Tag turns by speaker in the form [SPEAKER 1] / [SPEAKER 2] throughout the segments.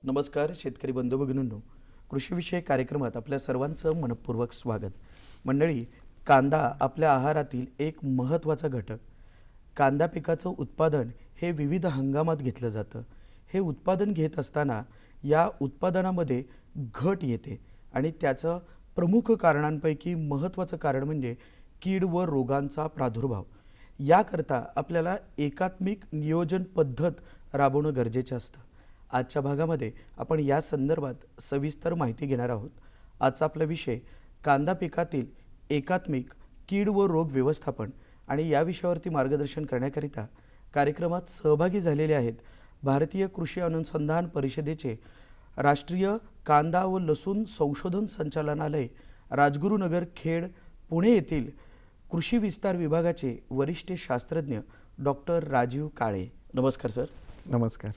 [SPEAKER 1] नमस्कार शेतकरी बंधू भगिनींनो, कृषीविषयक कार्यक्रमात आपल्या सर्वांचं मनपूर्वक स्वागत. मंडळी, कांदा आपल्या आहारातील एक महत्त्वाचा घटक. कांदा पिकाचं उत्पादन हे विविध हंगामात घेतलं जातं. हे उत्पादन घेत असताना या उत्पादनामध्ये घट येते आणि त्याचं प्रमुख कारणांपैकी महत्त्वाचं कारण म्हणजे कीड व रोगांचा प्रादुर्भाव. याकरता आपल्याला एकात्मिक नियोजन पद्धत राबवणं गरजेचं असतं. आजच्या भागामध्ये आपण या संदर्भात सविस्तर माहिती घेणार आहोत. आजचा आपला विषय कांदा पिकातील एकात्मिक कीड व रोग व्यवस्थापन आणि या विषयावरती मार्गदर्शन करण्याकरिता कार्यक्रमात सहभागी झालेले आहेत भारतीय कृषी अनुसंधान परिषदेचे राष्ट्रीय कांदा व लसूण संशोधन संचालनालय राजगुरुनगर खेड पुणे येथील कृषी विस्तार विभागाचे वरिष्ठ शास्त्रज्ञ डॉक्टर राजीव काळे. नमस्कार सर.
[SPEAKER 2] नमस्कार.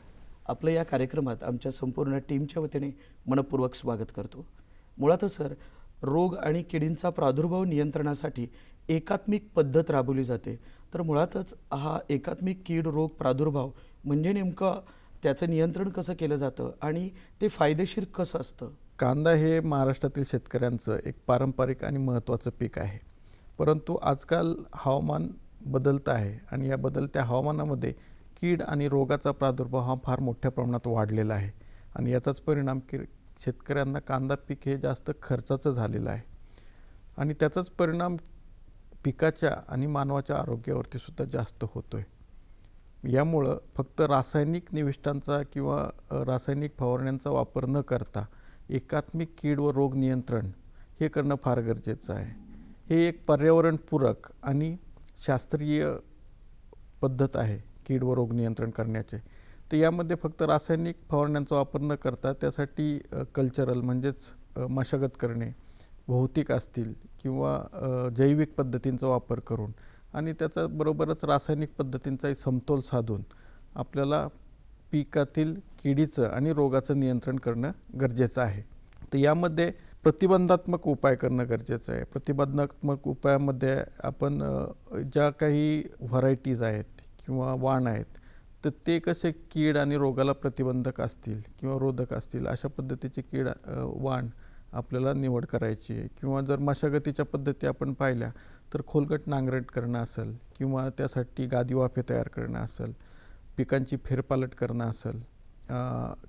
[SPEAKER 1] आपलं या कार्यक्रमात आमच्या संपूर्ण टीमच्या वतीने मनपूर्वक स्वागत करतो. मुळातच सर, रोग आणि किडींचा प्रादुर्भाव नियंत्रणासाठी एकात्मिक पद्धत राबवली जाते. तर मुळातच हा एकात्मिक कीड रोग प्रादुर्भाव म्हणजे नेमकं त्याचं नियंत्रण कसं केलं जातं आणि ते फायदेशीर कसं असतं?
[SPEAKER 2] कांदा हे महाराष्ट्रातील शेतकऱ्यांचं एक पारंपरिक आणि महत्त्वाचं पीक आहे. परंतु आजकाल हवामान बदलतं आहे आणि या बदलत्या हवामानामध्ये कीड आणि रोगाचा प्रादुर्भाव हा फार मोठ्या प्रमाणात वाढलेला आहे आणि याचाच परिणाम शेतकऱ्यांना कांदा पीक हे जास्त खर्चाचं झालेलं आहे आणि त्याचाच परिणाम पिकाच्या आणि मानवाच्या आरोग्यावरती सुद्धा जास्त होतोय. यामुळं फक्त रासायनिक निविष्ठांचा किंवा रासायनिक फवारण्यांचा वापर न करता एकात्मिक कीड व रोग नियंत्रण हे करणं फार गरजेचं आहे. हे एक पर्यावरणपूरक आणि शास्त्रीय पद्धत आहे कीड व रोग नियंत्रण करण्याचे. तर यामध्ये फक्त रासायनिक फवारण्यांचा वापर न करता त्यासाठी कल्चरल म्हणजेच मशागत करणे, भौतिक असतील किंवा जैविक पद्धतींचा वापर करून आणि त्याच्याबरोबरच रासायनिक पद्धतींचाही समतोल साधून आपल्याला पिकातील किडीचं आणि रोगाचं नियंत्रण करणं गरजेचं आहे. तर यामध्ये प्रतिबंधात्मक उपाय करणं गरजेचं आहे. प्रतिबंधात्मक उपायामध्ये आपण ज्या काही व्हरायटीज आहेत किंवा वाण आहेत तर ते कसे कीड आणि रोगाला प्रतिबंधक असतील किंवा रोधक असतील अशा पद्धतीचे कीड वाण आपल्याला निवड करायची आहे. किंवा जर मशागतीच्या पद्धती आपण पाहिल्या तर खोलगट नांगरट करणं असेल किंवा त्यासाठी गादी वाफे तयार करणं असेल, पिकांची फेरपालट करणं असेल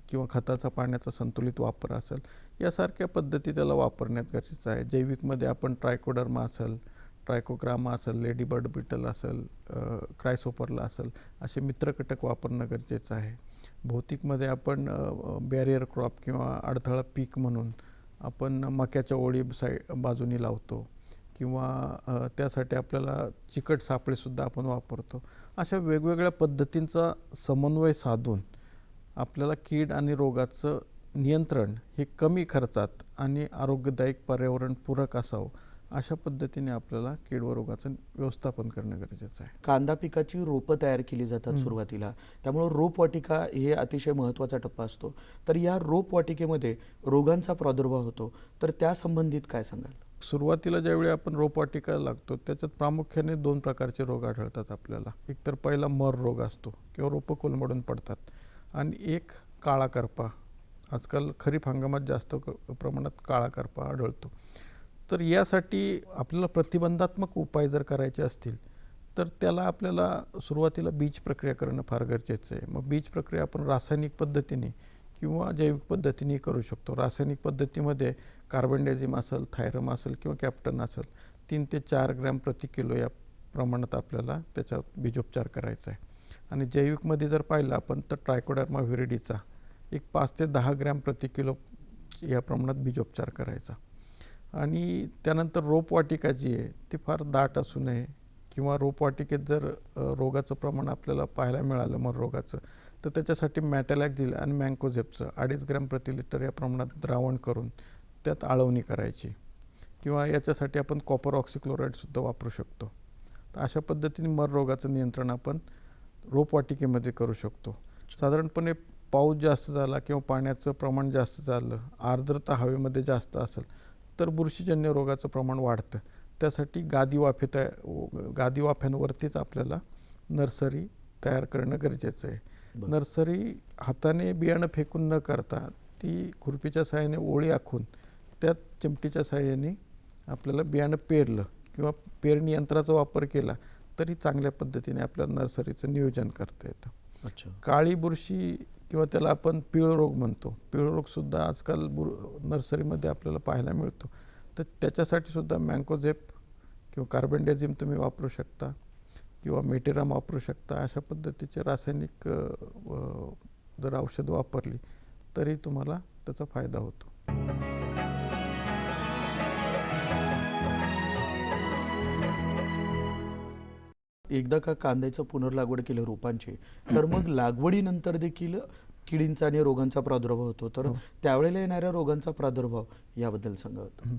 [SPEAKER 2] किंवा खताचा पाण्याचा संतुलित वापर असेल, यासारख्या पद्धती त्याला वापरण्यात गरजेचं आहे. जैविकमध्ये आपण ट्रायकोडर्मा असेल, ट्रायकोग्रामा असेल, लेडीबर्ड बिटल असेल, क्रायसोपरला असेल असे मित्रकटक वापरणं गरजेचं आहे. भौतिकमध्ये आपण बॅरियर क्रॉप किंवा अडथळा पीक म्हणून आपण मक्याच्या ओळी बाजूनी लावतो किंवा त्यासाठी आपल्याला चिकट सापळेसुद्धा आपण वापरतो. अशा वेगवेगळ्या पद्धतींचा समन्वय साधून आपल्याला कीड आणि रोगाचं नियंत्रण हे कमी खर्चात आणि आरोग्यदायक पर्यावरणपूरक असावं अशा पद्धतीने आपल्याला कीड व रोगाचं व्यवस्थापन करणं गरजेचं आहे.
[SPEAKER 1] कांदा पिकाची रोपं तयार केली जातात सुरुवातीला, त्यामुळे रोपवाटिका हे अतिशय महत्त्वाचा टप्पा असतो. तर या रोपवाटिकेमध्ये रोगांचा प्रादुर्भाव होतो, तर त्या संबंधित काय सांगाल?
[SPEAKER 2] सुरुवातीला ज्यावेळी आपण रोपवाटिका लागतो त्याच्यात प्रामुख्याने 2 प्रकारचे रोग आढळतात आपल्याला. एक तर पहिला मर रोग असतो किंवा रोपं कोलमडून पडतात आणि एक काळा करपा. आजकाल खरीप हंगामात जास्त प्रमाणात काळा करपा आढळतो. तर यासाठी आपल्याला प्रतिबंधात्मक उपाय जर करायचे असतील तर त्याला आपल्याला सुरुवातीला बीज प्रक्रिया करणं फार गरजेचं आहे. मग बीज प्रक्रिया आपण रासायनिक पद्धतीने किंवा जैविक पद्धतीने करू शकतो. रासायनिक पद्धतीमध्ये कार्बनडायझिम असेल, थायरम असेल किंवा कॅप्टन असेल 3 ते 4 ग्रॅम प्रति किलो या प्रमाणात आपल्याला त्याचा बीजोपचार करायचा आहे. आणि जैविकमध्ये जर पाहिलं आपण तर ट्रायकोडर्मा व्हिरिडीचा एक 5 ते 10 ग्रॅम प्रति किलो या प्रमाणात बीजोपचार करायचा. आणि त्यानंतर रोपवाटिका जी आहे ती फार दाट असू नये किंवा रोपवाटिकेत जर रोगाचं प्रमाण आपल्याला पाहायला मिळालं मर रोगाचं, तर त्याच्यासाठी मॅटॅलॅक्झिल आणि मँकोझेपचं 2.5 ग्रॅम प्रति लिटर या प्रमाणात द्रावण करून त्यात आळवणी करायची, किंवा याच्यासाठी आपण कॉपर ऑक्सिक्लोराईडसुद्धा वापरू शकतो. तर अशा पद्धतीने मर रोगाचं नियंत्रण आपण रोपवाटिकेमध्ये करू शकतो. साधारणपणे पाऊस जास्त झाला किंवा पाण्याचं प्रमाण जास्त झालं, आर्द्रता हवेमध्ये जास्त असेल तर बुरशीजन्य रोगाचं प्रमाण वाढतं. त्यासाठी गादी वाफ्यांवरतीच आपल्याला नर्सरी तयार करणं गरजेचं आहे.
[SPEAKER 1] बरं.
[SPEAKER 2] नर्सरी हाताने बियाणं फेकून न करता ती खुरपीच्या साहाय्याने ओळी आखून त्यात चिमटीच्या साहाय्याने आपल्याला बियाणं पेरलं किंवा पेरणी यंत्राचा वापर केला तरी चांगल्या पद्धतीने आपल्याला नर्सरीचं नियोजन करता येतं.
[SPEAKER 1] अच्छा.
[SPEAKER 2] काळी बुरशी किंवा त्याला आपण पिळरोग म्हणतो, पिळरोगसुद्धा आजकाल नर्सरीमध्ये आपल्याला पाहायला मिळतो. तर त्याच्यासाठी सुद्धा मँकोझेप किंवा कार्बेंडेझिम तुम्ही वापरू शकता किंवा मेटेराम वापरू शकता. अशा पद्धतीचे रासायनिक जर औषध वापरली तरी तुम्हाला त्याचा फायदा होतो.
[SPEAKER 1] एकदा का कांद्याचं पुनर्लागवड केलं रोपांची, तर मग लागवडीनंतर देखील किडींचा आणि रोगांचा प्रादुर्भाव होतो. तर त्यावेळेला येणाऱ्या रोगांचा प्रादुर्भाव याबद्दल सांगा होतं.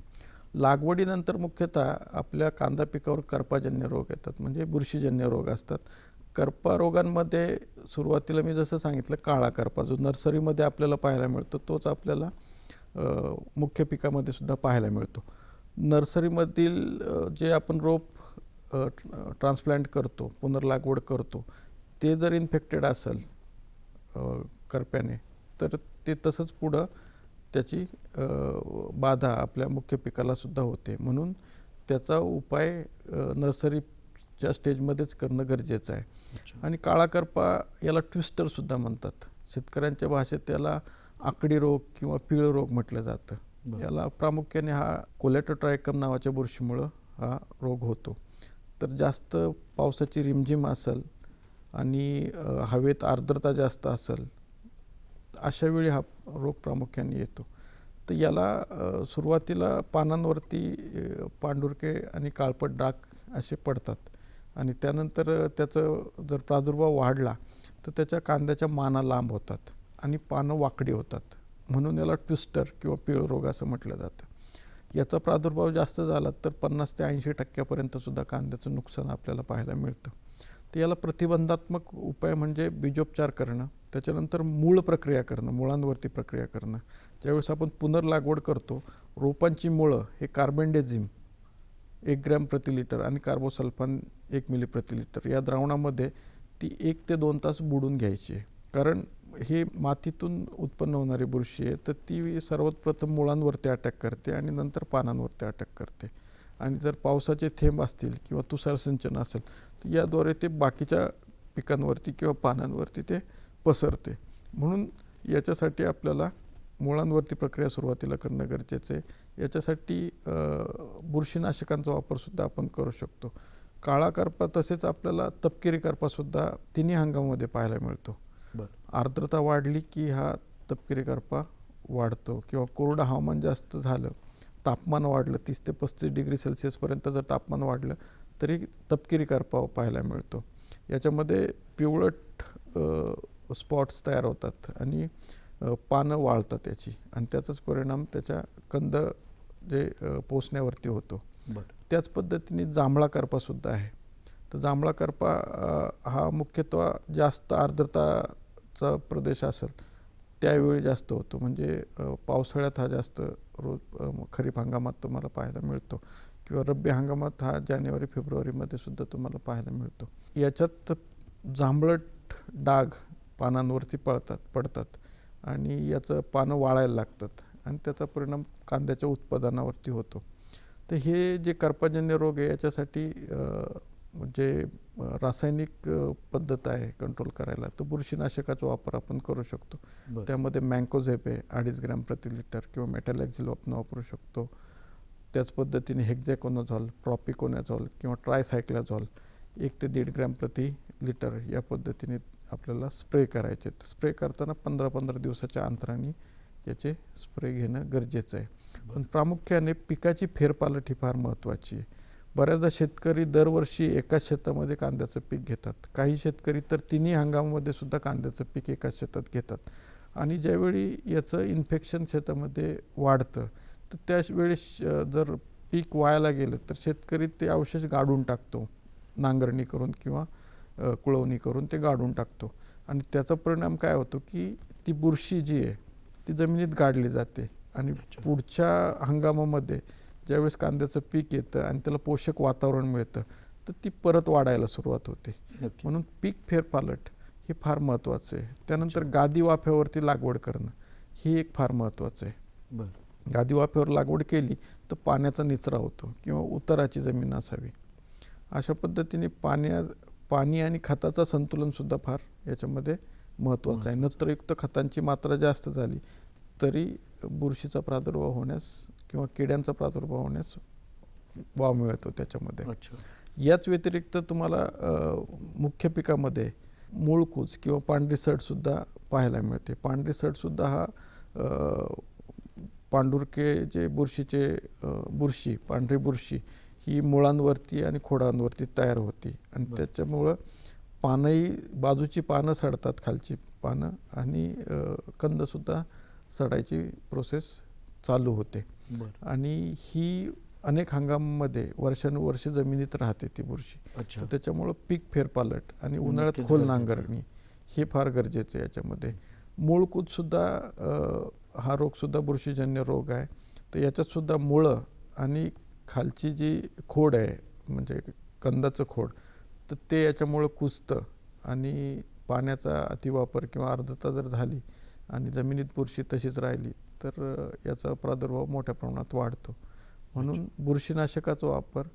[SPEAKER 2] लागवडीनंतर मुख्यतः आपल्या कांदा पिकावर करपाजन्य रोग येतात, म्हणजे बुरशीजन्य रोग असतात. करपा रोगांमध्ये सुरुवातीला मी जसं सांगितलं काळा करपा जो नर्सरीमध्ये आपल्याला पाहायला मिळतो तोच आपल्याला मुख्य पिकामध्ये सुद्धा पाहायला मिळतो. नर्सरीमधील जे आपण रोप ट्रान्सप्लांट करतो, पुनर्लागवड करतो, ते जर इन्फेक्टेड असेल करप्याने तर ते तसंच पुढं त्याची बाधा आपल्या मुख्य पिकाला सुद्धा होते. म्हणून त्याचा उपाय नर्सरीच्या स्टेजमध्येच करणं गरजेचं आहे. आणि काळा करपा याला ट्विस्टरसुद्धा म्हणतात. शेतकऱ्यांच्या भाषेत त्याला आकडी रोग किंवा पिळ रोग म्हटलं जातं. याला प्रामुख्याने हा कोलेटोट्रायकम नावाच्या बुरशीमुळं हा रोग होतो. तर जास्त पावसाची रिमझिम असेल आणि हवेत आर्द्रता जास्त असेल अशा वेळी हा रोग प्रामुख्याने येतो. तर याला सुरुवातीला पानांवरती पांढुरके आणि काळपट डाग असे पडतात आणि त्यानंतर त्याचं जर प्रादुर्भाव वाढला तर त्याच्या कांद्याच्या माना लांब होतात आणि पानं वाकडी होतात. म्हणून याला ट्विस्टर किंवा पिळ रोग असं म्हटलं जातं. याचा प्रादुर्भाव जास्त झाला तर 50 ते 80% सुद्धा कांद्याचं नुकसान आपल्याला पाहायला मिळतं. तर याला प्रतिबंधात्मक उपाय म्हणजे बीजोपचार करणं, त्याच्यानंतर मूळ प्रक्रिया करणं, मुळांवरती प्रक्रिया करणं. ज्यावेळेस आपण पुनर्लागवड करतो, रोपांची मुळं हे कार्बेंडेझिम 1 ग्रॅम प्रति लिटर आणि कार्बोसल्फान 1 मिली प्रति लिटर या द्रावणामध्ये ती 1 ते 2 तास बुडून घ्यायची आहे. कारण हे मातीतून उत्पन्न होणारी बुरशी आहे, तर ती सर्वात प्रथम मुळांवरती अटॅक करते आणि नंतर पानांवरती अटॅक करते. आणि जर पावसाचे थेंब असतील किंवा तुषार सिंचन असेल तर याद्वारे ते बाकीच्या पिकांवरती किंवा पानांवरती ते पसरते. म्हणून याच्यासाठी आपल्याला मुळांवरती प्रक्रिया सुरुवातीला करणं गरजेचं आहे. याच्यासाठी बुरशीनाशकांचा वापरसुद्धा आपण करू शकतो. काळा करपा तसेच आपल्याला तपकिरी करपासुद्धा तिन्ही हंगामामध्ये पाहायला मिळतो. आर्द्रता वाढली की हा तपकिरी करपा वाढतो किंवा कोरडं हवामान जास्त झालं, तापमान वाढलं 30 ते 35 डिग्री सेल्सिअसपर्यंत जर तापमान वाढलं तरी तपकिरी करपा पाहायला मिळतो. याच्यामध्ये पिवळट स्पॉट्स तयार होतात आणि पानं वाळतात याची आणि त्याचाच परिणाम त्याच्या कंद जे पोसण्यावरती होतो. त्याच पद्धतीने जांभळा करपासुद्धा आहे. तर जांभळा करपा हा मुख्यतः जास्त आर्द्रताचा प्रदेश असेल त्यावेळी जास्त होतो. म्हणजे पावसाळ्यात हा जास्त खरीप हंगामात तुम्हाला पाहायला मिळतो किंवा रब्बी हंगामात हा जानेवारी फेब्रुवारीमध्ये सुद्धा तुम्हाला पाहायला मिळतो. याच्यात जांभळट डाग पानांवरती पडतात आणि याचं पानं वाळायला लागतात आणि त्याचा परिणाम कांद्याच्या उत्पादनावरती होतो. तर हे जे करपाजन्य रोग आहे याच्यासाठी जे रासायनिक पद्धत आहे कंट्रोल करायला, तर बुरशीनाशकाचा वापर आपण करू शकतो. त्यामध्ये मँकोझेप आहे 2.5 ग्रॅम प्रति लिटर किंवा मेटॅलॅक्झिल आपण वापरू शकतो. त्याच पद्धतीने हेक्झॅकोनाझॉल, प्रॉपिकोनाझॉल किंवा ट्रायसायक्लाझॉल 1 ते 1.5 ग्रॅम प्रति लिटर या पद्धतीने आपल्याला स्प्रे करायचे. स्प्रे करताना 15-15 दिवसाच्या अंतराने याचे स्प्रे घेणं गरजेचं आहे. पण प्रामुख्याने पिकाची फेरपालट ही फार महत्त्वाची आहे. बऱ्याचदा शेतकरी दरवर्षी एकाच शेतामध्ये कांद्याचं पीक घेतात. काही शेतकरी तर तिन्ही हंगामामध्ये सुद्धा कांद्याचं पीक एकाच शेतात घेतात. आणि ज्यावेळी याचं इन्फेक्शन शेतामध्ये वाढतं तर त्यावेळेस जर पीक वायाला गेलं तर शेतकरी ते अवशेष गाडून टाकतो, नांगरणी करून किंवा कुळवणी करून ते गाडून टाकतो. आणि त्याचा परिणाम काय होतो की ती बुरशी जी आहे ती जमिनीत गाडली जाते आणि पुढच्या हंगामामध्ये ज्यावेळेस कांद्याचं पीक येतं आणि त्याला पोषक वातावरण मिळतं तर ती परत वाढायला सुरुवात होते. म्हणून पीक फेरपालट हे फार महत्त्वाचं आहे. त्यानंतर गादी वाफ्यावरती लागवड करणं ही एक फार महत्त्वाचं आहे. गादी वाफ्यावर लागवड केली तर पाण्याचा निचरा होतो किंवा उताराची जमीन असावी. अशा पद्धतीने पाणी आणि खताचं संतुलनसुद्धा फार याच्यामध्ये महत्त्वाचं आहे. नत्रयुक्त खतांची मात्रा जास्त झाली तरी बुरशीचा प्रादुर्भाव होण्यास किंवा किड्यांचा प्रादुर्भाव होण्यास वाव मिळतो त्याच्यामध्ये. याच व्यतिरिक्त तुम्हाला मुख्य पिकामध्ये मूळकूज किंवा पांढरी सडसुद्धा पाहायला मिळते. पांढरी सडसुद्धा हा पांडुरके जे बुरशी पांढरी बुरशी ही मुळांवरती आणि खोडांवरती तयार होती आणि त्याच्यामुळं पानंही बाजूची पानं सडतात, खालची पानं, आणि कंदसुद्धा सडायची प्रोसेस चालू होते. आणि ही अनेक हंगामामध्ये वर्षानुवर्ष जमिनीत राहते ती बुरशी. तर त्याच्यामुळं पीक फेरपालट आणि उन्हाळ्यात खोल नांगरणी हे फार गरजेचं आहे. याच्यामध्ये मूळकूजसुद्धा हा रोगसुद्धा बुरशीजन्य रोग आहे. तर याच्यातसुद्धा मुळं आणि खालची जी खोड आहे म्हणजे कंदाचं खोड तर ते याच्यामुळं कुजतं आणि पाण्याचा अतिवापर किंवा आर्द्रता जर झाली आणि जमिनीत बुरशी तशीच राहिली तर याचा प्रादुर्भाव मोठ्या प्रमाणात वाढतो. म्हणून बुरशीनाशकाचा वापर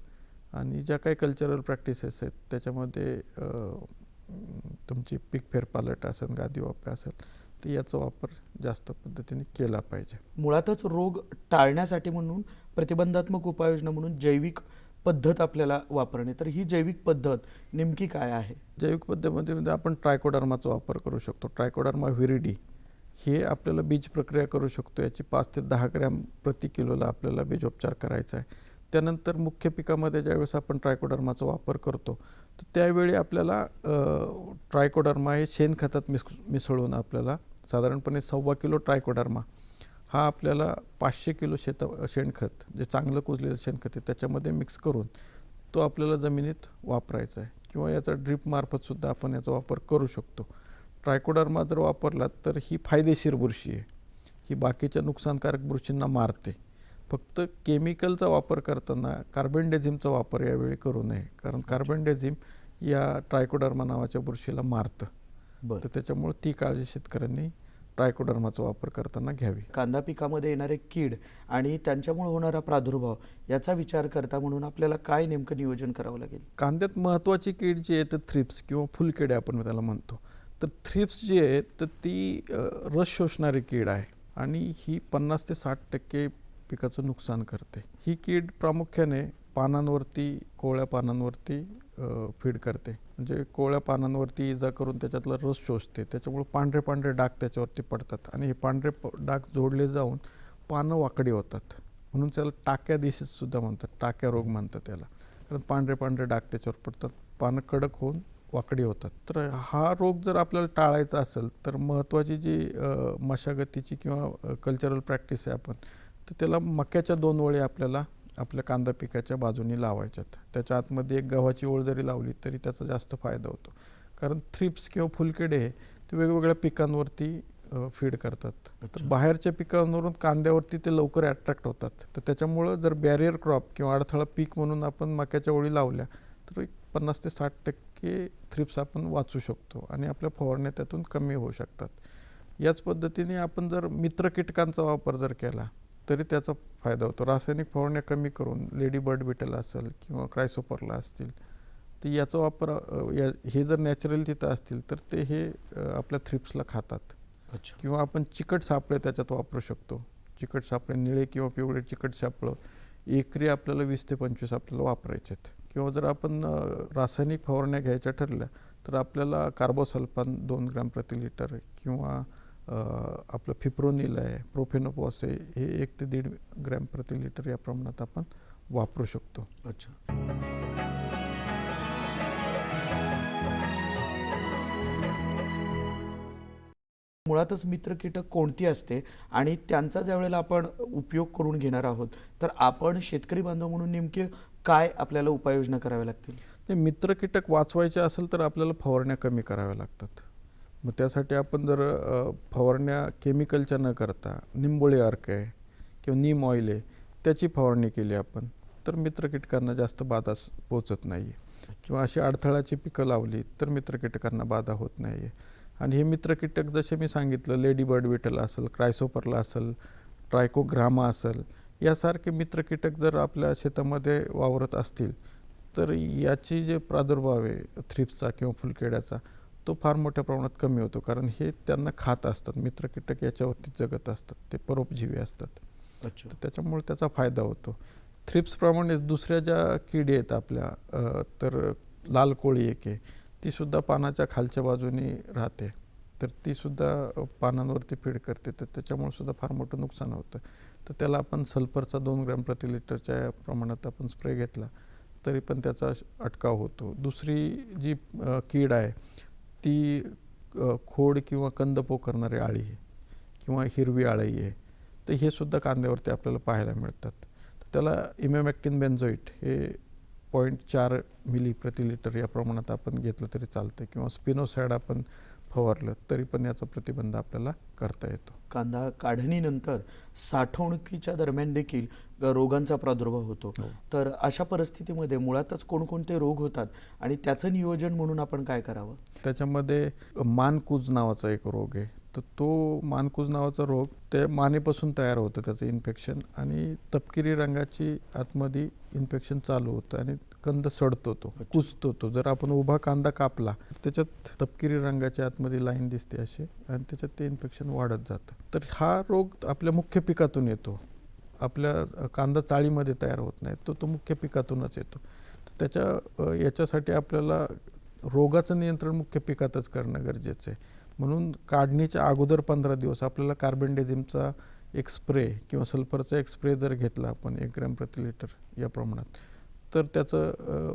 [SPEAKER 2] आणि ज्या काही कल्चरल प्रॅक्टिसेस आहेत त्याच्यामध्ये तुमची पीक फेरपालट असेल, गादी वापर असेल तर याचा वापर जास्त पद्धतीने केला पाहिजे.
[SPEAKER 1] मुळातच रोग टाळण्यासाठी म्हणून प्रतिबंधात्मक उपाययोजना म्हणून जैविक पद्धत आपल्याला वापरणे. तर ही जैविक पद्धत नेमकी काय आहे?
[SPEAKER 2] जैविक पद्धतीमध्ये आपण ट्रायकोडर्माचा वापर करू शकतो. ट्रायकोडर्मा व्हिरिडी हे आपल्याला बीज प्रक्रिया करू शकतो. याची 5 ते 10 ग्रॅम प्रति किलोला आपल्याला बीजोपचार करायचा आहे. त्यानंतर मुख्य पिकामध्ये ज्यावेळेस आपण ट्रायकोडर्माचा वापर करतो तर त्यावेळी आपल्याला ट्रायकोडर्मा हे शेणखतात मिसळून आपल्याला साधारणपणे 1.25 किलो ट्रायकोडर्मा हा आपल्याला 500 किलो शेणखत जे चांगलं कुजलेलं शेणखत आहे त्याच्यामध्ये मिक्स करून तो आपल्याला जमिनीत वापरायचा आहे. किंवा याचा ड्रीपमार्फतसुद्धा आपण याचा वापर करू शकतो. ट्रायकोडर्मा जर वापरला तर ही फायदेशीर बुरशी आहे. ही बाकीच्या नुकसानकारक बुरशींना मारते. फक्त केमिकलचा वापर करताना कार्बेंडेझिमचा वापर यावेळी करू नये, कारण कार्बेंडेझिम या ट्रायकोडर्मा नावाच्या बुरशीला मारतं. तर त्याच्यामुळे ती काळजी शेतकऱ्यांनी ट्रायकोडर्माचा वापर करताना घ्यावी.
[SPEAKER 1] कांदा पिकामध्ये येणारे कीड आणि त्यांच्यामुळे होणारा प्रादुर्भाव याचा विचार करता म्हणून आपल्याला काय नेमकं नियोजन करावं लागेल?
[SPEAKER 2] कांद्यात महत्त्वाची कीड जी आहे तर थ्रिप्स किंवा फुलकिडे आपण त्याला म्हणतो. तर थ्रिप्स जी आहे तर ती रस शोषणारी कीड आहे आणि ही 50 ते 60% पिकाचं नुकसान करते. ही कीड प्रामुख्याने पानांवरती, कोवळ्या पानांवरती फीड करते. म्हणजे कोवळ्या पानांवरती इजा करून त्याच्यातला रस शोषते. त्याच्यामुळे पांढरे पांढरे डाग त्याच्यावरती पडतात आणि हे पांढरे डाग जोडले जाऊन पानं वाकडी होतात. म्हणून त्याला टाक्या दिसेसुद्धा म्हणतात, टाक्या रोग म्हणतात त्याला, कारण पांढरे पांढरे डाग त्याच्यावर पडतात, पानं कडक होऊन वाकडी होतात. तर हा रोग जर आपल्याला टाळायचा असेल तर महत्त्वाची जी मशागतीची किंवा कल्चरल प्रॅक्टिस आहे आपण तर त्याला मक्याच्या 2 ओळी आपल्याला आपल्या कांदा पिकाच्या बाजूनी लावायच्यात. त्याच्या आतमध्ये एक गव्हाची ओळ जरी लावली तरी त्याचा जास्त फायदा होतो. कारण थ्रिप्स किंवा फुलकिडे हे ते वेगवेगळ्या पिकांवरती फीड करतात. तर बाहेरच्या पिकांवरून कांद्यावरती ते लवकर अट्रॅक्ट होतात. तर त्याच्यामुळं जर बॅरियर क्रॉप किंवा अडथळा पीक म्हणून आपण मक्याच्या ओळी लावल्या तर 50 ते 60% थ्रिप्स आपण वाचू शकतो आणि आपल्या फवारण्या त्यातून कमी होऊ शकतात. याच पद्धतीने आपण जर मित्र कीटकांचा वापर जर केला तरी त्याचा फायदा होतो. रासायनिक फवारण्या कमी करून लेडी बर्ड बिटल असेल किंवा क्रायसोपरला असतील तर याचा वापर हे जर नॅचरल तिथं असतील तर ते हे आपल्या थ्रिप्सला खातात. किंवा आपण चिकट सापळे त्याच्यात वापरू शकतो. चिकट सापळे निळे किंवा पिवळे चिकट सापळं एकरी आपल्याला 20 ते 25 आपल्याला वापरायचे आहेत. किंवा जर आपण रासायनिक फवारण्या घ्यायच्या ठरल्या तर आपल्याला कार्बोसल्फान 2 ग्रॅम प्रति लिटर किंवा आपलं फिप्रोनिल आहे, प्रोफेनोपॉस आहे, हे 1 ते 1.5 ग्रॅम प्रति लिटर या प्रमाणात आपण वापरू शकतो.
[SPEAKER 1] अच्छा. मुळातच मित्र कीटक कोणती असते आणि त्यांचा ज्या वेळेला आपण उपयोग करून घेणार आहोत तर आपण शेतकरी बांधव म्हणून नेमके काय आपल्याला उपाययोजना कराव्या लागतील?
[SPEAKER 2] ते मित्र कीटक वाचवायचे असेल तर आपल्याला फवारण्या कमी कराव्या लागतात. मग त्यासाठी आपण जर फवारण्या केमिकलच्या न करता निंबोळी अर्क आहे किंवा नीम ऑइल आहे त्याची फवारणी केली आपण तर मित्र कीटकांना जास्त बाधा पोचत नाही आहे. किंवा अशी अडथळाची पिकं लावली तर मित्र कीटकांना बाधा होत नाही आहे. आणि हे मित्र कीटक जसे मी सांगितलं लेडीबर्ड विटल असेल, क्रायसोपरला असेल, ट्रायकोग्रामा असेल, यासारखे मित्र कीटक जर आपल्या शेतामध्ये वावरत असतील तर याची जे प्रादुर्भाव आहे थ्रिप्सचा किंवा फुलकेड्याचा तो फार मोठ्या प्रमाणात कमी होतो. कारण हे त्यांना खात असतात, मित्र कीटक याच्यावरती जगत असतात, ते परोपजीवी असतात.
[SPEAKER 1] अच्छा.
[SPEAKER 2] तर त्याच्यामुळे त्याचा फायदा होतो. थ्रिप्सप्रमाणेच दुसऱ्या ज्या किडी आहेत आपल्या तर लाल कोळी एक आहे, तीसुद्धा पानाच्या खालच्या बाजूनी राहते. तर तीसुद्धा पानांवरती फीड करते, तर त्याच्यामुळे सुद्धा फार मोठं नुकसान होतं. तर त्याला आपण सल्फरचा 2 ग्रॅम प्रति लिटरच्या प्रमाणात आपण स्प्रे घेतला तरी पण त्याचा अटकाव होतो. दुसरी जी कीड आहे ती खोड किंवा कंद पोखरणारी आळी आहे किंवा हिरवी आळी आहे. तर हे सुद्धा कांद्यावरती आपल्याला पाहायला मिळतात. तर त्याला इमॅमॅक्टिन बेन्झोइट हे 0.4 मिली प्रति लिटर या प्रमाणात आपण घेतलं तरी चालतं किंवा स्पिनोसाइड आपण फवारलं तरी पण याचा प्रतिबंध आपल्याला करता येतो.
[SPEAKER 1] कांदा काढणीनंतर साठवणुकीच्या दरम्यान देखील रोगांचा प्रादुर्भाव होतो. तर अशा परिस्थितीमध्ये मुळातच कोणकोणते रोग होतात आणि त्याचं नियोजन म्हणून आपण काय करावं?
[SPEAKER 2] त्याच्यामध्ये मानकूज नावाचा एक रोग आहे. तर तो मानकूज नावाचा रोग ते मानेपासून तयार होतं त्याचं इन्फेक्शन आणि तपकिरी रंगाची आतमध्ये इन्फेक्शन चालू होतं आणि कंद सडतो, तो कुजतो. तो जर आपण उभा कांदा कापला त्याच्यात तपकिरी रंगाच्या आतमध्ये लाईन दिसते अशी आणि त्याच्यात ते इन्फेक्शन वाढत जातं. तर हा रोग आपल्या मुख्य पिकातून येतो, आपल्या कांदा चाळीमध्ये तयार होत नाही, तो मुख्य पिकातूनच येतो. तर याच्यासाठी आपल्याला रोगाचं नियंत्रण मुख्य पिकातच करणं गरजेचं आहे. म्हणून काढणीच्या अगोदर 15 दिवस आपल्याला कार्बेंडेझिमचा एक स्प्रे किंवा सल्फरचा एक स्प्रे जर घेतला आपण 1 ग्रॅम प्रति लिटर या प्रमाणात तर त्याचा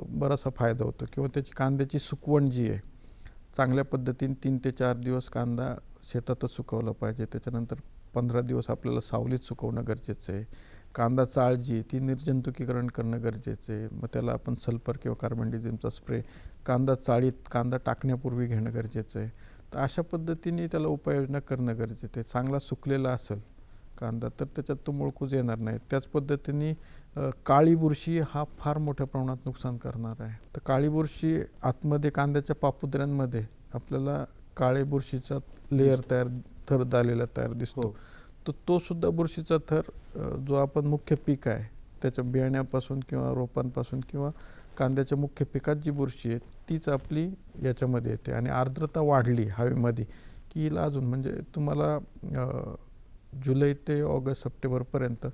[SPEAKER 2] बराचसा फायदा होतो. किंवा त्याची कांद्याची सुकवण जी आहे चांगल्या पद्धतीने 3 ते 4 दिवस कांदा शेतातच सुकवला पाहिजे. त्याच्यानंतर 15 दिवस आपल्याला सावलीत सुकवणं गरजेचं आहे. कांदा चाळ जी ती निर्जंतुकीकरण करणं गरजेचं आहे. मग त्याला आपण सल्फर किंवा कार्बेंडेझिमचा स्प्रे कांदा चाळीत कांदा टाकण्यापूर्वी घेणं गरजेचं आहे. तर अशा पद्धतीने त्याला उपाययोजना करणं गरजेचं आहे. चांगला सुकलेला असेल कांदा तर त्याच्यात तो मुळकूज येणार नाही. त्याच पद्धतीने काळी बुरशी हा फार मोठ्या प्रमाणात नुकसान करणार आहे. तर काळी बुरशी आतमध्ये कांद्याच्या पापुद्र्यांमध्ये आपल्याला काळे बुरशीचा लेअर थर झालेला तयार दिसतो. तर तो सुद्धा बुरशीचा थर जो आपण मुख्य पीक आहे त्याच्या बियाण्यापासून किंवा रोपांपासून किंवा कांद्याच्या मुख्य पिकात जी बुरशी आहे तीच आपली याच्यामध्ये येते. आणि आर्द्रता वाढली हवेमध्ये की हिला अजून म्हणजे तुम्हाला जुलै ते ऑगस्ट सप्टेंबरपर्यंत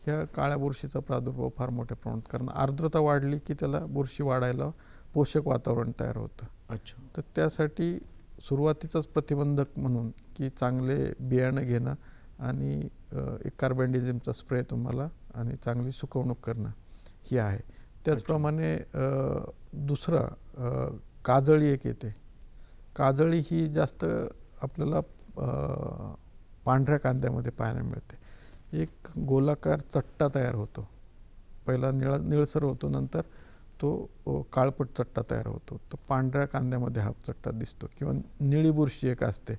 [SPEAKER 2] ह्या काळ्या बुरशीचा प्रादुर्भाव फार मोठ्या प्रमाणात, कारण आर्द्रता वाढली की त्याला बुरशी वाढायला पोषक वातावरण तयार होतं.
[SPEAKER 1] अच्छा.
[SPEAKER 2] तर त्यासाठी सुरुवातीचाच प्रतिबंधक म्हणून की चांगले बियाणं घेणं आणि एक कार्बेंडेझिमचा स्प्रे तुम्हाला आणि चांगली सुकवणूक करणं ही आहे. त्याचप्रमाणे दुसरं काजळी एक येते. काजळी ही जास्त आपल्याला पांढऱ्या कांद्यामध्ये पाहायला मिळते. एक गोलाकार चट्टा तयार होतो, पहिला निळसर होतो, नंतर तो काळपट चट्टा तयार होतो. तो पांढऱ्या कांद्यामध्ये हा चट्टा दिसतो. किंवा निळी बुरशी एक असते,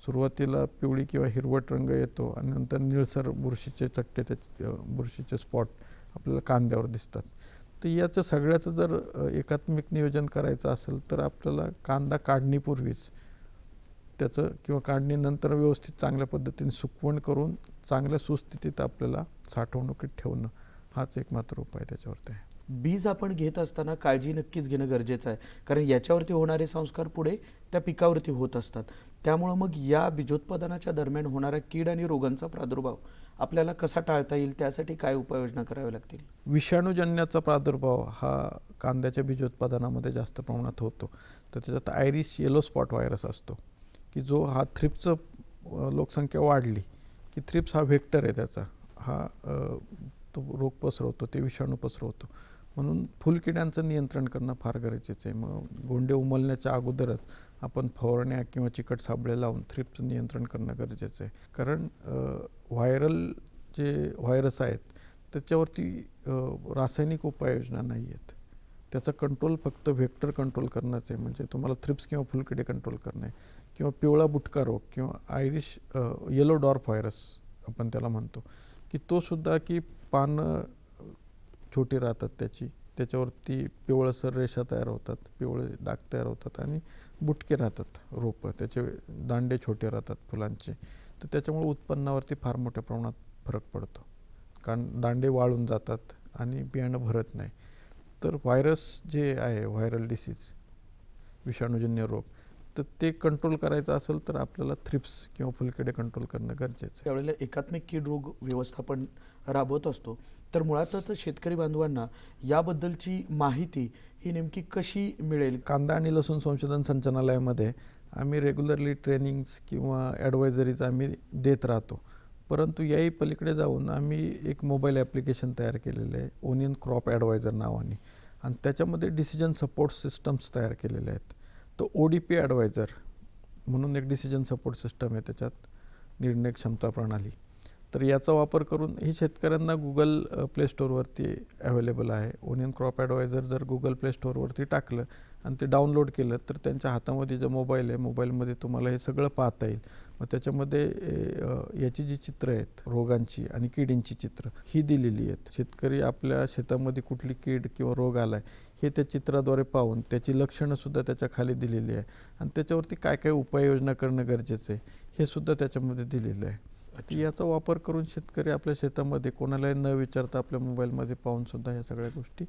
[SPEAKER 2] सुरुवातीला पिवळी किंवा हिरवट रंग येतो आणि नंतर निळसर बुरशीचे चट्टे बुरशीचे स्पॉट आपल्याला कांद्यावर दिसतात. तर याचं सगळ्याचं जर एकात्मिक नियोजन करायचं असेल तर आपल्याला कांदा काढणीपूर्वीच त्याचं किंवा काढणीनंतर व्यवस्थित चांगल्या पद्धतीने सुकवण करून चांगल्या सुस्थितीत आपल्याला साठवणुकीत ठेवणं हाच एकमात्र उपाय त्याच्यावरती आहे.
[SPEAKER 1] बीज आपण घेत असताना काळजी नक्कीच घेणं गरजेचं आहे, कारण याच्यावरती होणारे संस्कार पुढे त्या पिकावरती होत असतात. त्यामुळं मग या बीजोत्पादनाच्या दरम्यान होणाऱ्या कीड आणि रोगांचा प्रादुर्भाव आपल्याला कसा टाळता येईल, त्यासाठी काय उपाययोजना कराव्या लागतील?
[SPEAKER 2] विषाणूजन्याचा प्रादुर्भाव हा कांद्याच्या बीजोत्पादनामध्ये जास्त प्रमाणात होतो. तर त्याच्यात आयरिश येलो स्पॉट व्हायरस असतो की जो हा थ्रिप्सचं लोकसंख्या वाढली की थ्रिप्स हा व्हेक्टर आहे त्याचा, हा तो रोग पसरवतो, ते विषाणू पसरवतो. म्हणून फुलकिड्यांचं नियंत्रण करणं फार गरजेचं आहे. मग गोंडे उमलण्याच्या अगोदरच आपण फवारण्या किंवा चिकट साबळे लावून थ्रिप्सचं नियंत्रण करणं गरजेचं आहे. कारण व्हायरल जे व्हायरस आहेत त्याच्यावरती रासायनिक उपाययोजना नाही आहेत. त्याचा कंट्रोल फक्त व्हेक्टर कंट्रोल करणंच आहे. म्हणजे तुम्हाला थ्रिप्स किंवा फुलकिडे कंट्रोल करणं आहे, किंवा पिवळा बुटका रोग किंवा आयरिश येलो डॉर्फ व्हायरस आपण त्याला म्हणतो, की तो सुद्धा की पानं छोटी राहतात त्याच्यावरती पिवळसर रेषा तयार होतात, पिवळे डाग तयार होतात आणि बुटके राहतात रोपं, त्याचे दांडे छोटे राहतात फुलांचे. तर त्याच्यामुळे उत्पन्नावरती फार मोठ्या प्रमाणात फरक पडतो, कारण दांडे वाळून जातात आणि बियाणं भरत नाही. तर व्हायरस जे आहे, व्हायरल डिसीज, विषाणूजन्य रोग, तर ते कंट्रोल करायचं असेल तर आपल्याला थ्रिप्स किंवा फुलकिडे कंट्रोल करणं गरजेचं आहे.
[SPEAKER 1] त्यावेळेला एकात्मिक कीड रोग व्यवस्थापन राबवत असतो. तर मुळातच शेतकरी बांधवांना याबद्दलची माहिती ही नेमकी कशी मिळेल?
[SPEAKER 2] कांदा आणि लसूण संशोधन संचालनालयामध्ये आम्ही रेग्युलरली ट्रेनिंग्स किंवा ॲडवायझरीज आम्ही देत राहतो. परंतु याही पलीकडे जाऊन आम्ही एक मोबाईल ॲप्लिकेशन तयार केलेलं आहे, ओनियन क्रॉप ॲडवायझर नावाने, आणि त्याच्यामध्ये डिसिजन सपोर्ट सिस्टम्स तयार केलेले आहेत. तो ODP ॲडवायझर म्हणून एक डिसिजन सपोर्ट सिस्टम आहे, त्याच्यात निर्णय क्षमता प्रणाली. तर याचा वापर करून ही शेतकऱ्यांना गुगल प्ले स्टोअरवरती अवेलेबल आहे. ओनियन क्रॉप ॲडवायझर जर गुगल प्ले स्टोअरवरती टाकलं आणि ते डाउनलोड केलं तर त्यांच्या हातामध्ये जो मोबाईल आहे, मोबाईलमध्ये तुम्हाला हे सगळं पाहता येईल. मग त्याच्यामध्ये याची जी चित्र आहेत रोगांची आणि किडींची चित्र ही दिलेली आहेत. शेतकरी आपल्या शेतामध्ये कुठली कीड किंवा रोग आला आहे हे त्या चित्राद्वारे पाहून त्याची लक्षणंसुद्धा त्याच्या खाली दिलेली आहे, आणि त्याच्यावरती काय काय उपाययोजना करणं गरजेचं आहे हे सुद्धा त्याच्यामध्ये दिलेलं आहे. याचा वापर करून शेतकरी आपल्या शेतामध्ये कोणालाही न विचारता आपल्या मोबाईलमध्ये पाहून सुद्धा ह्या सगळ्या गोष्टी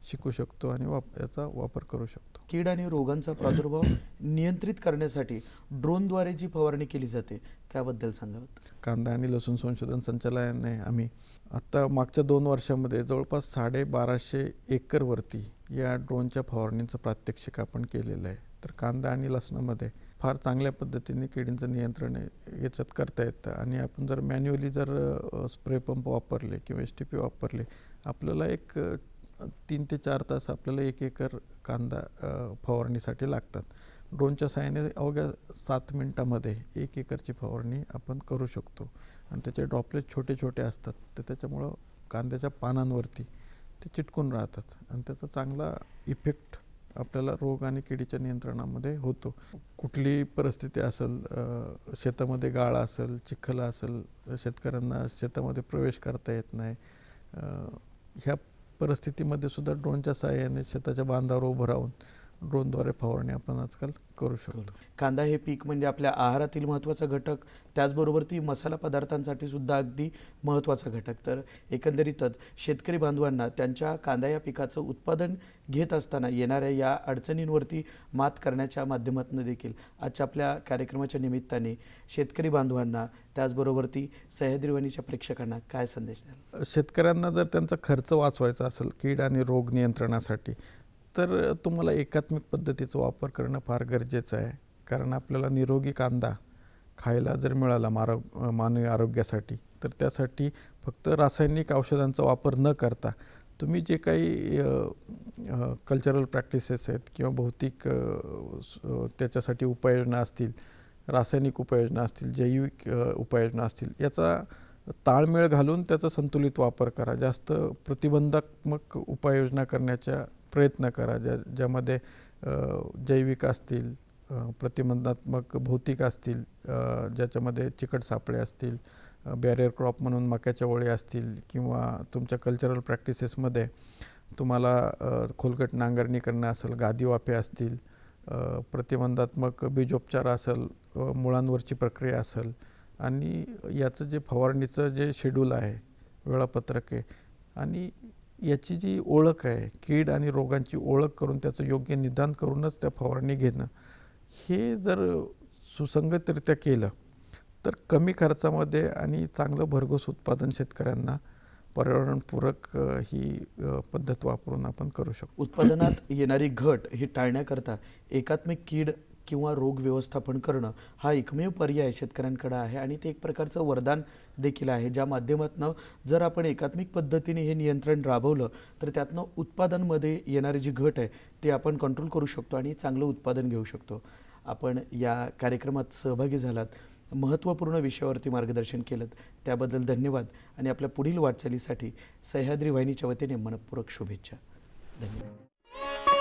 [SPEAKER 2] शिकू शकतो आणि याचा वापर करू शकतो.
[SPEAKER 1] कीड आणि रोगांचा प्रादुर्भाव नियंत्रित करण्यासाठी ड्रोनद्वारे जी फवारणी केली जाते त्याबद्दल सांगावं.
[SPEAKER 2] कांदा आणि लसूण संशोधन संचालनालयाने आम्ही आत्ता मागच्या 2 वर्षामध्ये जवळपास 1250 एकरवरती या ड्रोनच्या फवारणीचं प्रात्यक्षिक आपण केलेलं आहे. तर कांदा आणि लसणामध्ये फार चांगल्या पद्धतीने किडींचं नियंत्रण याच्यात करता येतं. आणि आपण जर मॅन्युअली जर स्प्रे पंप वापरले किंवा STP वापरले, आपल्याला एक 3 ते 4 तास आपल्याला 1 एकर कांदा फवारणीसाठी लागतात. ड्रोनच्या सहाय्याने अवघ्या 7 मिनिटामध्ये 1 एकरची फवारणी आपण करू शकतो. आणि त्याचे ड्रॉपलेट छोटे छोटे असतात, तर त्याच्यामुळं कांद्याच्या पानांवरती ते चिटकून राहतात आणि त्याचा चांगला इफेक्ट आपल्याला रोग आणि किडीच्या नियंत्रणामध्ये होतो. कुठलीही परिस्थिती असेल, शेतामध्ये गाळ असेल, चिखल असेल, शेतकऱ्यांना शेतामध्ये प्रवेश करता येत नाही, ह्या परिस्थितीमध्ये सुद्धा ड्रोनच्या सहाय्याने शेताच्या बांधावर उभं राहून ड्रोनद्वारे फवारणी आपण आजकाल करू शकतो.
[SPEAKER 1] कांदा हे पीक म्हणजे आपल्या आहारातील महत्त्वाचा घटक, त्याचबरोबर ती मसाला पदार्थांसाठी सुद्धा अगदी महत्त्वाचा घटक. तर एकंदरीतच शेतकरी बांधवांना त्यांच्या कांदा या पिकाचं उत्पादन घेत असताना येणाऱ्या या अडचणींवरती मात करण्याच्या माध्यमातून देखील आजच्या आपल्या कार्यक्रमाच्या निमित्ताने शेतकरी बांधवांना, त्याचबरोबर ती सह्याद्रीवाणीच्या प्रेक्षकांना काय संदेश द्याल?
[SPEAKER 2] शेतकऱ्यांना जर त्यांचा खर्च वाचवायचा असेल कीड आणि रोग नियंत्रणासाठी, तर तुम्हाला एकात्मिक पद्धतीचा वापर करणं फार गरजेचं आहे. कारण आपल्याला निरोगी कांदा खायला जर मिळाला मानवी आरोग्यासाठी, तर त्यासाठी फक्त रासायनिक औषधांचा वापर न करता तुम्ही जे काही कल्चरल प्रॅक्टिसेस आहेत किंवा भौतिक त्याच्यासाठी उपाययोजना असतील, रासायनिक उपाययोजना असतील, जैविक उपाययोजना असतील, याचा ताळमेळ घालून त्याचा संतुलित वापर करा. जास्त प्रतिबंधात्मक उपाययोजना करण्याच्या प्रयत्न करा, ज्यामध्ये जैविक असतील, प्रतिबंधात्मक भौतिक असतील, ज्याच्यामध्ये चिकट सापळे असतील, बॅरियर क्रॉप म्हणून मक्याच्या ओळी असतील, किंवा तुमच्या कल्चरल प्रॅक्टिसेसमध्ये तुम्हाला खोलगट नांगरणी करणं असेल, गादी वाफे असतील, प्रतिबंधात्मक बीजोपचार असेल, मुळांवरची प्रक्रिया असेल, आणि याचं जे फवारणीचं जे शेड्यूल आहे, वेळापत्रक आहे, आणि याची जी ओळख आहे, कीड आणि रोगांची ओळख करून त्याचं योग्य निदान करूनच त्या फवारणी घेणं, हे जर सुसंगतरित्या केलं तर कमी खर्चामध्ये आणि चांगलं भरघोस उत्पादन शेतकऱ्यांना पर्यावरणपूरक ही पद्धत वापरून आपण करू शकतो.
[SPEAKER 1] उत्पादनात येणारी घट ही टाळण्याकरता एकात्मिक कीड किंवा रोग व्यवस्थापन करणं हा एकमेव पर्याय शेतकऱ्यांकडे आहे आणि ते एक प्रकारचं वरदान देखील आहे, ज्या माध्यमातून जर आपण एकात्मिक पद्धतीने हे नियंत्रण राबवलं तर त्यातनं उत्पादनमध्ये येणारी जी घट आहे ती आपण कंट्रोल करू शकतो आणि चांगलं उत्पादन घेऊ शकतो. आपण या कार्यक्रमात सहभागी झालात, महत्त्वपूर्ण विषयावरती मार्गदर्शन केलं, त्याबद्दल धन्यवाद आणि आपल्या पुढील वाटचालीसाठी सह्याद्री वाहिनीच्या वतीने मनपूर्वक शुभेच्छा. धन्यवाद.